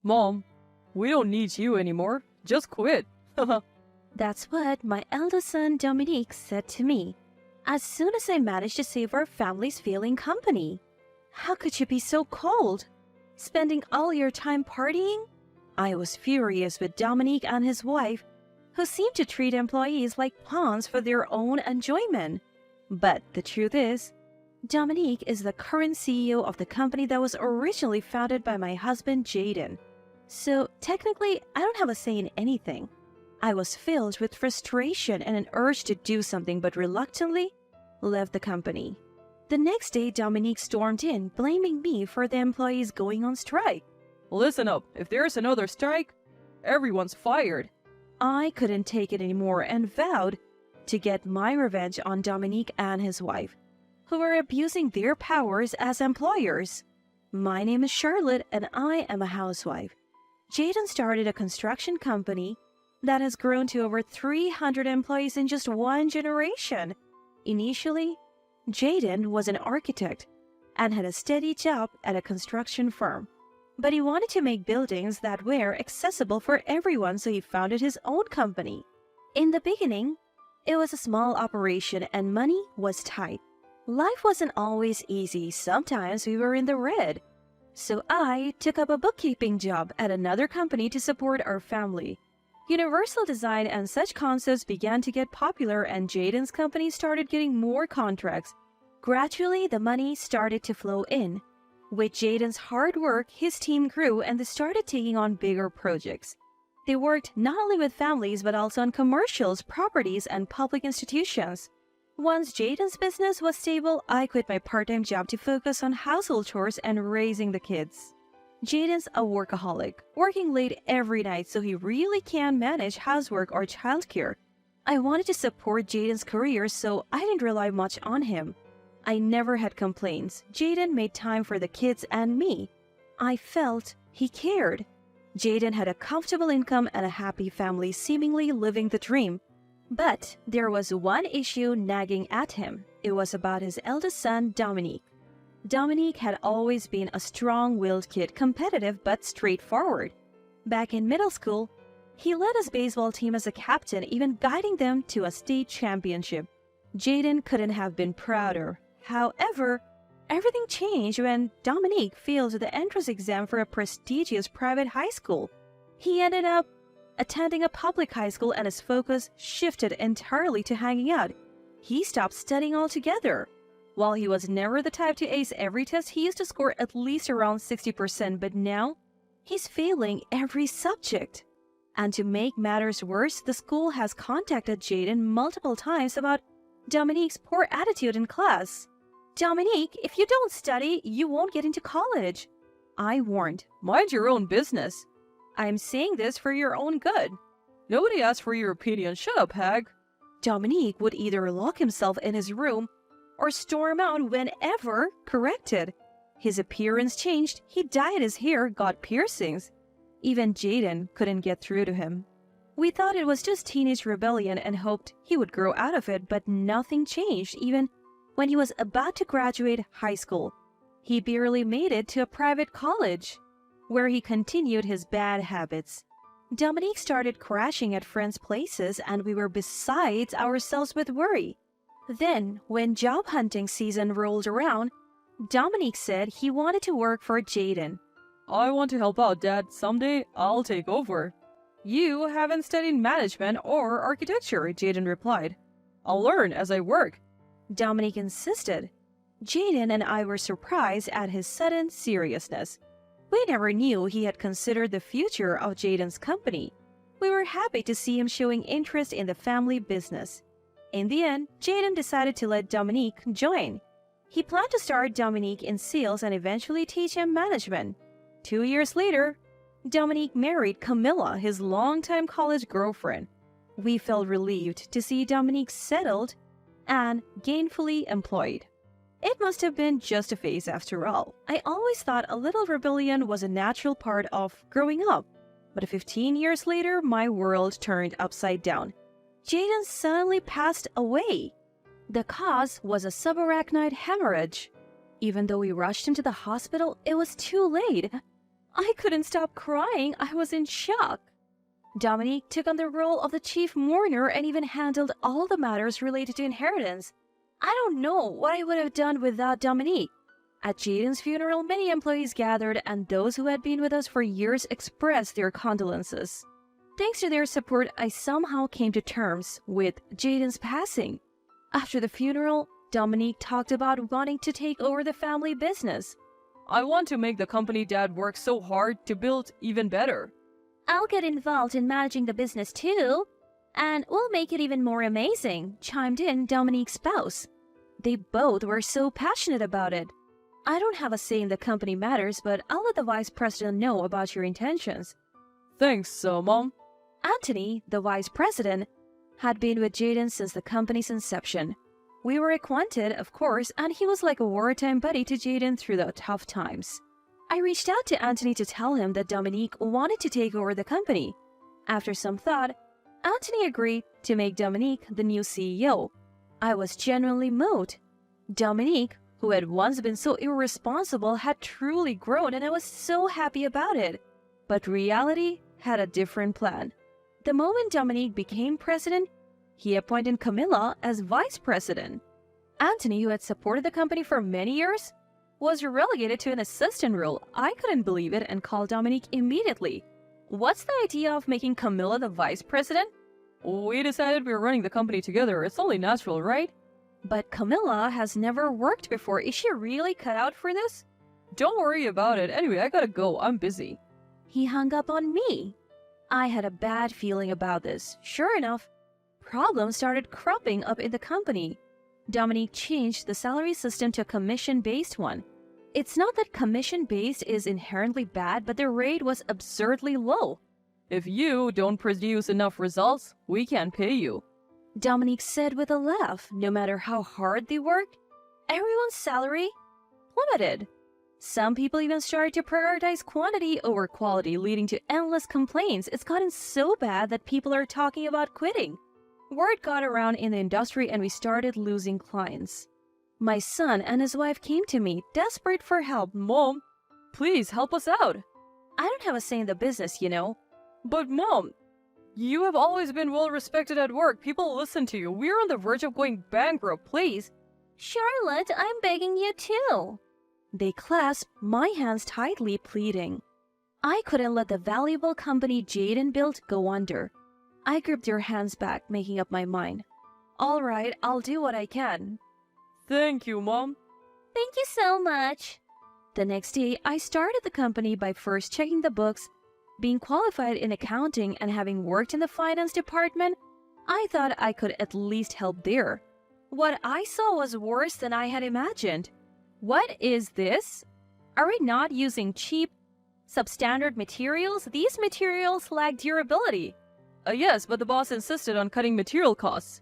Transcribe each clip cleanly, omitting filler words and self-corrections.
Mom, we don't need you anymore. Just quit. That's what my eldest son Dominique said to me as soon as I managed to save our family's failing company. How could you be so cold? Spending all your time partying? I was furious with Dominique and his wife, who seemed to treat employees like pawns for their own enjoyment. But the truth is, Dominique is the current CEO of the company that was originally founded by my husband Jaden. So technically, I don't have a say in anything. I was filled with frustration and an urge to do something, but reluctantly left the company. The next day, Dominique stormed in, blaming me for the employees going on strike. Listen up, if there's another strike, everyone's fired. I couldn't take it anymore and vowed to get my revenge on Dominique and his wife, who were abusing their powers as employers. My name is Charlotte and I am a housewife. Jaden started a construction company that has grown to over 300 employees in just one generation. Initially, Jaden was an architect and had a steady job at a construction firm. But he wanted to make buildings that were accessible for everyone, so he founded his own company. In the beginning, it was a small operation and money was tight. Life wasn't always easy. Sometimes we were in the red. So I took up a bookkeeping job at another company to support our family. Universal design and such concepts began to get popular and Jaden's company started getting more contracts. Gradually, the money started to flow in. With Jaden's hard work, his team grew and they started taking on bigger projects. They worked not only with families but also on commercials, properties, and public institutions. Once Jaden's business was stable, I quit my part-time job to focus on household chores and raising the kids. Jaden's a workaholic, working late every night so he really can't manage housework or childcare. I wanted to support Jaden's career, so I didn't rely much on him. I never had complaints. Jaden made time for the kids and me. I felt he cared. Jaden had a comfortable income and a happy family, seemingly living the dream. But there was one issue nagging at him. It was about his eldest son, Dominique. Dominique had always been a strong-willed kid, competitive but straightforward. Back in middle school, he led his baseball team as a captain, even guiding them to a state championship. Jaden couldn't have been prouder. However, everything changed when Dominique failed the entrance exam for a prestigious private high school. He ended up attending a public high school and his focus shifted entirely to hanging out. He stopped studying altogether. While he was never the type to ace every test, he used to score at least around 60%, but now he's failing every subject. And to make matters worse, the school has contacted Jaden multiple times about Dominique's poor attitude in class. Dominique, if you don't study, you won't get into college. I warned. Mind your own business. I'm saying this for your own good. Nobody asked for your opinion. Shut up, Hag. Dominique would either lock himself in his room or storm out whenever corrected. His appearance changed, he dyed his hair, got piercings. Even Jaden couldn't get through to him. We thought it was just teenage rebellion and hoped he would grow out of it, but nothing changed even when he was about to graduate high school. He barely made it to a private college, where he continued his bad habits. Dominique started crashing at friends' places and we were beside ourselves with worry. Then, when job hunting season rolled around, Dominique said he wanted to work for Jaden. I want to help out, Dad. Someday, I'll take over. You haven't studied management or architecture, Jaden replied. I'll learn as I work. Dominique insisted. Jaden and I were surprised at his sudden seriousness. We never knew he had considered the future of Jaden's company. We were happy to see him showing interest in the family business. In the end, Jaden decided to let Dominique join. He planned to start Dominique in sales and eventually teach him management. 2 years later, Dominique married Camilla, his longtime college girlfriend. We felt relieved to see Dominique settled and gainfully employed. It must have been just a phase after all. I always thought a little rebellion was a natural part of growing up. But 15 years later, my world turned upside down. Jaden suddenly passed away. The cause was a subarachnoid hemorrhage. Even though we rushed him to the hospital, it was too late. I couldn't stop crying. I was in shock. Dominique took on the role of the chief mourner and even handled all the matters related to inheritance. I don't know what I would have done without Dominique. At Jaden's funeral, many employees gathered, and those who had been with us for years expressed their condolences. Thanks to their support, I somehow came to terms with Jaden's passing. After the funeral, Dominique talked about wanting to take over the family business. I want to make the company Dad worked so hard to build even better. I'll get involved in managing the business too, and we'll make it even more amazing, chimed in Dominique's spouse. They both were so passionate about it. I don't have a say in the company matters, but I'll let the vice president know about your intentions. Thanks, Mom. Anthony, the vice president, had been with Jaden since the company's inception. We were acquainted, of course, and he was like a wartime buddy to Jaden through the tough times. I reached out to Anthony to tell him that Dominique wanted to take over the company. After some thought, Anthony agreed to make Dominique the new CEO. I was genuinely moved. Dominique, who had once been so irresponsible, had truly grown, and I was so happy about it. But reality had a different plan. The moment Dominique became president, he appointed Camilla as vice president. Anthony, who had supported the company for many years, was relegated to an assistant role. I couldn't believe it and called Dominique immediately. What's the idea of making Camilla the vice president? We decided we were running the company together. It's only natural, right? But Camilla has never worked before. Is she really cut out for this? Don't worry about it. Anyway, I gotta go. I'm busy. He hung up on me. I had a bad feeling about this. Sure enough, problems started cropping up in the company. Dominique changed the salary system to a commission-based one. It's not that commission-based is inherently bad, but the rate was absurdly low. If you don't produce enough results, we can't pay you. Dominique said with a laugh. No matter how hard they worked, everyone's salary plummeted. Some people even started to prioritize quantity over quality, leading to endless complaints. It's gotten so bad that people are talking about quitting. Word got around in the industry and we started losing clients. My son and his wife came to me, desperate for help. Mom, please help us out. I don't have a say in the business, you know. But Mom, you have always been well respected at work. People listen to you. We're on the verge of going bankrupt, please. Charlotte, I'm begging you too. They clasped my hands tightly, pleading. I couldn't let the valuable company Jaden built go under. I gripped their hands back, making up my mind. All right, I'll do what I can. Thank you, Mom. Thank you so much. The next day, I started the company by first checking the books. Being qualified in accounting and having worked in the finance department, I thought I could at least help there. What I saw was worse than I had imagined. What is this? Are we not using cheap, substandard materials? These materials lack durability. Yes, but the boss insisted on cutting material costs.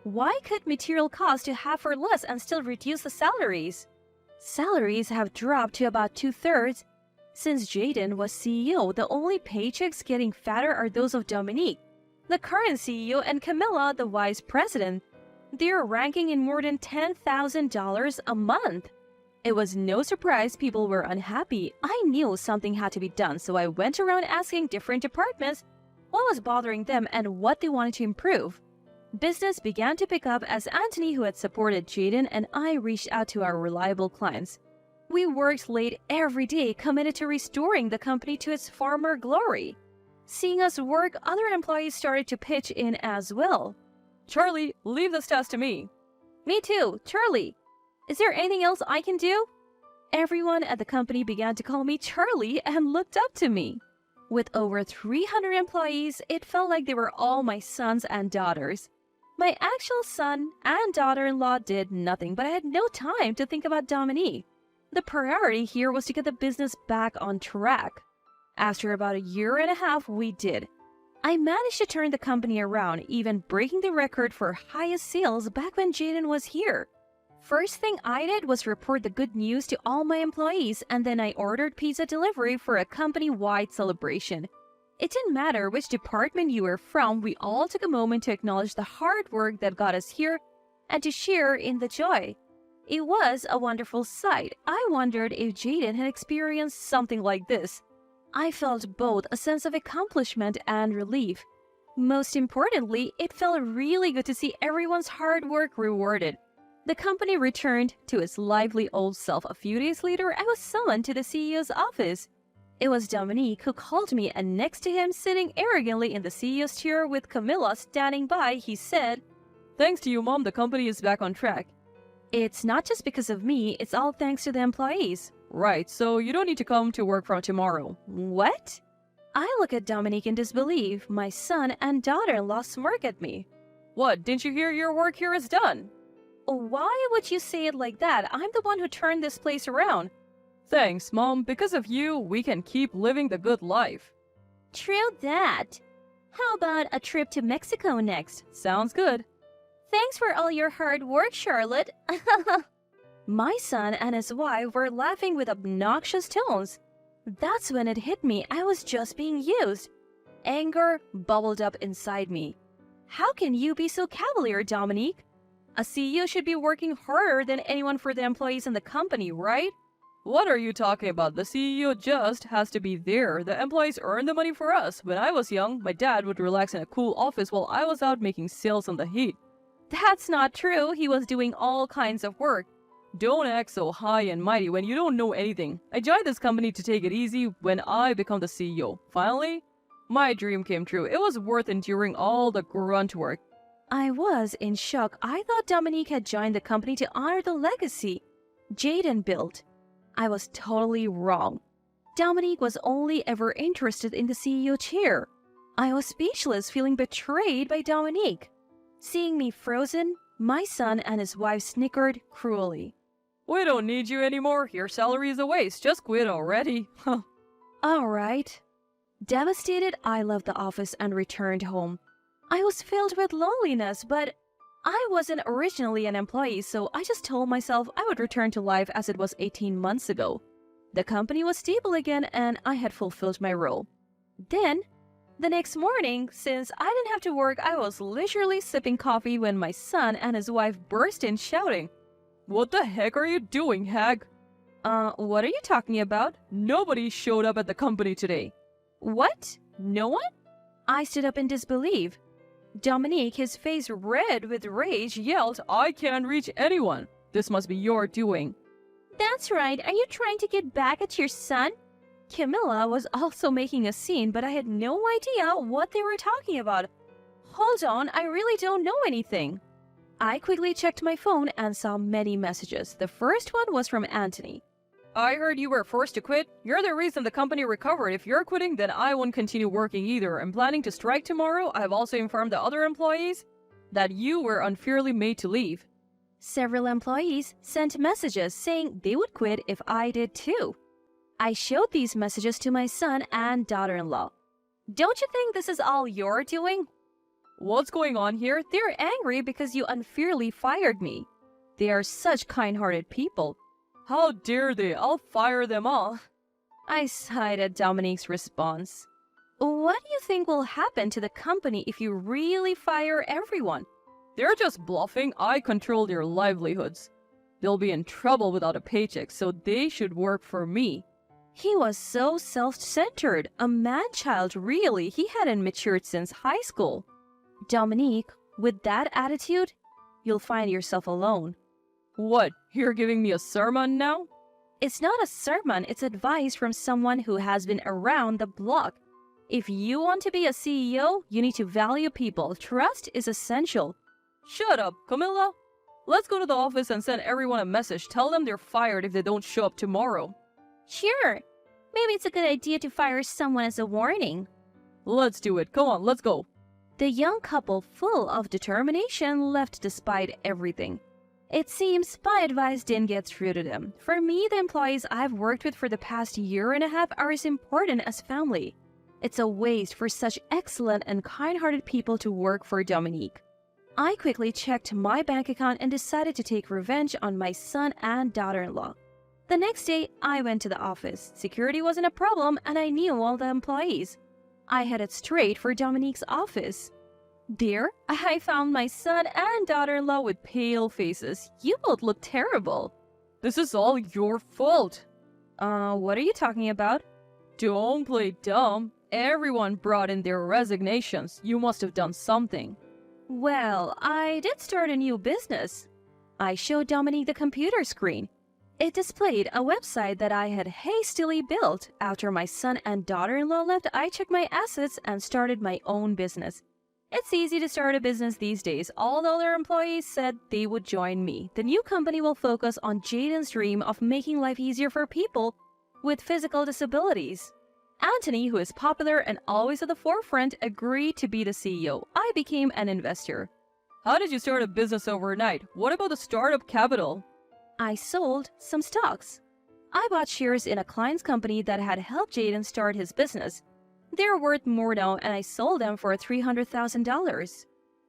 Why cut material costs to half or less and still reduce the salaries? Salaries have dropped to about 2/3. Since Jaden was CEO, the only paychecks getting fatter are those of Dominique, the current CEO, and Camilla, the vice president. They're ranking in more than $10,000 a month. It was no surprise people were unhappy. I knew something had to be done, so I went around asking different departments what was bothering them and what they wanted to improve. Business began to pick up as Anthony, who had supported Jaden, and I reached out to our reliable clients. We worked late every day, committed to restoring the company to its former glory. Seeing us work, other employees started to pitch in as well. Charlie, leave this task to me. Me too, Charlie. Is there anything else I can do? Everyone at the company began to call me Charlie and looked up to me. With over 300 employees, it felt like they were all my sons and daughters. My actual son and daughter-in-law did nothing, but I had no time to think about Dominique. The priority here was to get the business back on track. After about a year and a half, we did. I managed to turn the company around, even breaking the record for highest sales back when Jaden was here. First thing I did was report the good news to all my employees, and then I ordered pizza delivery for a company-wide celebration. It didn't matter which department you were from, we all took a moment to acknowledge the hard work that got us here and to share in the joy. It was a wonderful sight. I wondered if Jaden had experienced something like this. I felt both a sense of accomplishment and relief. Most importantly, it felt really good to see everyone's hard work rewarded. The company returned to its lively old self. A few days later, I was summoned to the CEO's office. It was Dominique who called me, and next to him, sitting arrogantly in the CEO's chair with Camilla standing by, he said, Thanks to you, Mom, the company is back on track. "It's not just because of me, it's all thanks to the employees." Right, so you don't need to come to work from tomorrow. What? I look at Dominique in disbelief. My son and daughter-in-law smirk at me. What, didn't you hear your work here is done? Why would you say it like that? I'm the one who turned this place around. Thanks, Mom. Because of you, we can keep living the good life. True that. How about a trip to Mexico next? Sounds good. Thanks for all your hard work, Charlotte. My son and his wife were laughing with obnoxious tones. That's when it hit me. I was just being used. Anger bubbled up inside me. How can you be so cavalier, Dominique? A CEO should be working harder than anyone for the employees in the company, right? What are you talking about? The CEO just has to be there. The employees earn the money for us. When I was young, my dad would relax in a cool office while I was out making sales on the heat. That's not true. He was doing all kinds of work. Don't act so high and mighty when you don't know anything. I joined this company to take it easy when I become the CEO. Finally, my dream came true. It was worth enduring all the grunt work. I was in shock. I thought Dominique had joined the company to honor the legacy Jaden built. I was totally wrong. Dominique was only ever interested in the CEO chair. I was speechless, feeling betrayed by Dominique. Seeing me frozen, my son and his wife snickered cruelly. We don't need you anymore. Your salary is a waste. Just quit already. All right. Devastated, I left the office and returned home. I was filled with loneliness, but I wasn't originally an employee, so I just told myself I would return to life as it was 18 months ago. The company was stable again, and I had fulfilled my role. Then, the next morning, since I didn't have to work, I was leisurely sipping coffee when my son and his wife burst in shouting, What the heck are you doing, hag? What are you talking about? Nobody showed up at the company today. What? No one? I stood up in disbelief. Dominique, his face red with rage, yelled, I can't reach anyone. This must be your doing. That's right. Are you trying to get back at your son? Camilla was also making a scene, but I had no idea what they were talking about. Hold on, I really don't know anything. I quickly checked my phone and saw many messages. The first one was from Anthony. I heard you were forced to quit. You're the reason the company recovered. If you're quitting, then I won't continue working either. I'm planning to strike tomorrow. I have also informed the other employees that you were unfairly made to leave. Several employees sent messages saying they would quit if I did too. I showed these messages to my son and daughter-in-law. Don't you think this is all you're doing? What's going on here? They're angry because you unfairly fired me. They are such kind-hearted people. How dare they? I'll fire them all. I sighed at Dominique's response. What do you think will happen to the company if you really fire everyone? They're just bluffing. I control their livelihoods. They'll be in trouble without a paycheck, so they should work for me. He was so self-centered, a man-child really. He hadn't matured since high school. Dominique, with that attitude, you'll find yourself alone. What? You're giving me a sermon now? It's not a sermon, it's advice from someone who has been around the block. If you want to be a CEO, you need to value people. Trust is essential. Shut up, Camilla. Let's go to the office and send everyone a message. Tell them they're fired if they don't show up tomorrow. Sure. Maybe it's a good idea to fire someone as a warning. Let's do it. Come on, let's go. The young couple, full of determination, left despite everything. It seems my advice didn't get through to them. For me, the employees I've worked with for the past year and a half are as important as family. It's a waste for such excellent and kind-hearted people to work for Dominique. I quickly checked my bank account and decided to take revenge on my son and daughter-in-law. The next day, I went to the office. Security wasn't a problem, and I knew all the employees. I headed straight for Dominique's office. There, I found my son and daughter-in-law with pale faces. You both look terrible. This is all your fault. What are you talking about? Don't play dumb. Everyone brought in their resignations. You must have done something. Well, I did start a new business. I showed Dominique the computer screen. It displayed a website that I had hastily built. After my son and daughter-in-law left, I checked my assets and started my own business. It's easy to start a business these days. All the other employees said they would join me. The new company will focus on Jaden's dream of making life easier for people with physical disabilities. Anthony, who is popular and always at the forefront, agreed to be the CEO. I became an investor. How did you start a business overnight? What about the startup capital? I sold some stocks. I bought shares in a client's company that had helped Jaden start his business. They're worth more now, and I sold them for $300,000.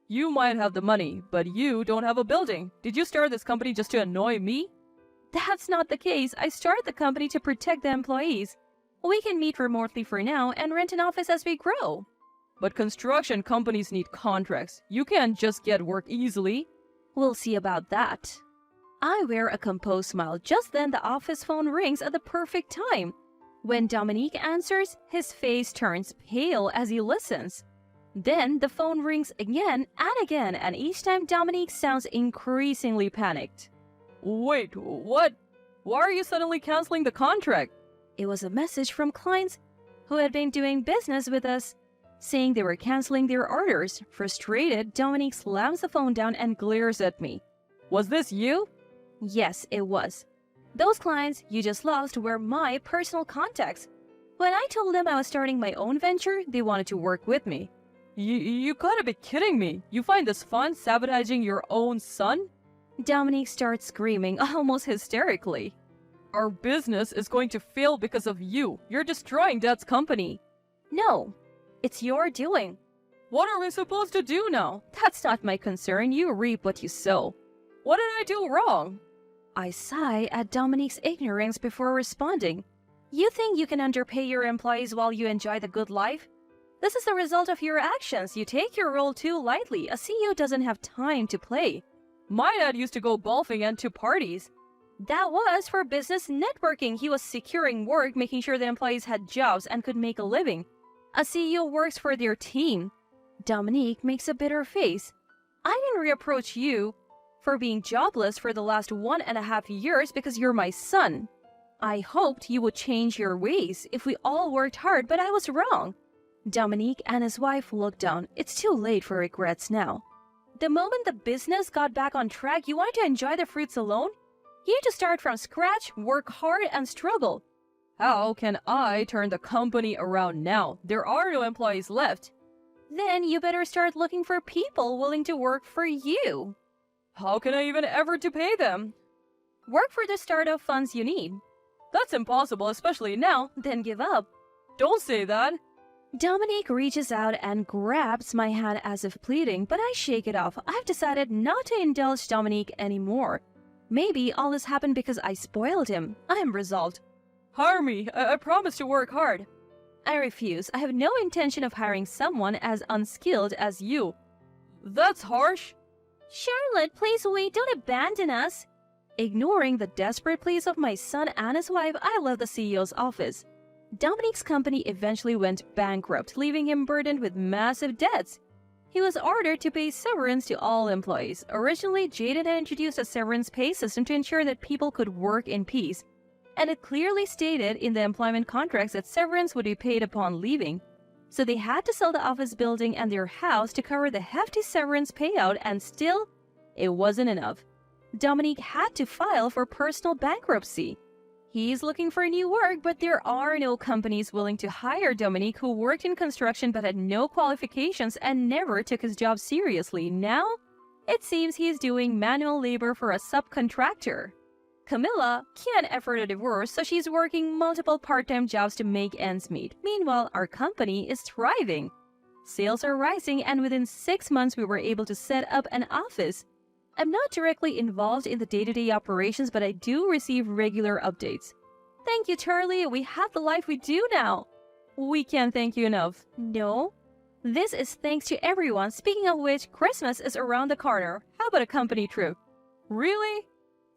You might have the money, but you don't have a building. Did you start this company just to annoy me? That's not the case. I started the company to protect the employees. We can meet remotely for now and rent an office as we grow. But construction companies need contracts. You can't just get work easily. We'll see about that. I wear a composed smile. Just then, the office phone rings at the perfect time. When Dominique answers, his face turns pale as he listens. Then the phone rings again, and each time Dominique sounds increasingly panicked. Wait, what? Why are you suddenly canceling the contract? It was a message from clients who had been doing business with us, saying they were canceling their orders. Frustrated, Dominique slams the phone down and glares at me. Was this you? Yes, it was. Those clients you just lost were my personal contacts. When I told them I was starting my own venture, they wanted to work with me. You gotta be kidding me. You find this fun, sabotaging your own son? Dominique starts screaming, almost hysterically. Our business is going to fail because of you. You're destroying Dad's company. No, it's your doing. What are we supposed to do now? That's not my concern. You reap what you sow. What did I do wrong? I sigh at Dominique's ignorance before responding. You think you can underpay your employees while you enjoy the good life? This is the result of your actions. You take your role too lightly. A CEO doesn't have time to play. My dad used to go golfing and to parties. That was for business networking. He was securing work, making sure the employees had jobs and could make a living. A CEO works for their team. Dominique makes a bitter face. I didn't reapproach you for being jobless for the last 1.5 years because you're my son. I hoped you would change your ways if we all worked hard, but I was wrong. Dominique and his wife looked down. It's too late for regrets now. The moment the business got back on track, you wanted to enjoy the fruits alone? You need to start from scratch, work hard, and struggle. How can I turn the company around now? There are no employees left. Then you better start looking for people willing to work for you. How can I even ever to pay them? Work for the startup funds you need. That's impossible, especially now. Then give up. Don't say that. Dominique reaches out and grabs my hand as if pleading, but I shake it off. I've decided not to indulge Dominique anymore. Maybe all this happened because I spoiled him. I am resolved. Hire me. I promise to work hard. I refuse. I have no intention of hiring someone as unskilled as you. That's harsh. Charlotte, please wait. Don't abandon us. Ignoring the desperate pleas of my son and his wife, I left the CEO's office. Dominique's company eventually went bankrupt, leaving him burdened with massive debts. He was ordered to pay severance to all employees. Originally, Jaden had introduced a severance pay system to ensure that people could work in peace, and it clearly stated in the employment contracts that severance would be paid upon leaving. So they had to sell the office building and their house to cover the hefty severance payout, and still, it wasn't enough. Dominique had to file for personal bankruptcy. He's looking for new work, but there are no companies willing to hire Dominique, who worked in construction but had no qualifications and never took his job seriously. Now, it seems he's doing manual labor for a subcontractor. Camilla can't afford a divorce, so she's working multiple part-time jobs to make ends meet. Meanwhile, our company is thriving. Sales are rising, and within 6 months we were able to set up an office. I'm not directly involved in the day-to-day operations, but I do receive regular updates. Thank you, Charlie. We have the life we do now. We can't thank you enough. No. This is thanks to everyone. Speaking of which, Christmas is around the corner. How about a company trip? Really?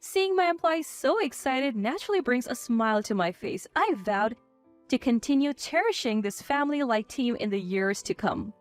Seeing my employees so excited naturally brings a smile to my face. I vowed, to continue cherishing this family-like team in the years to come.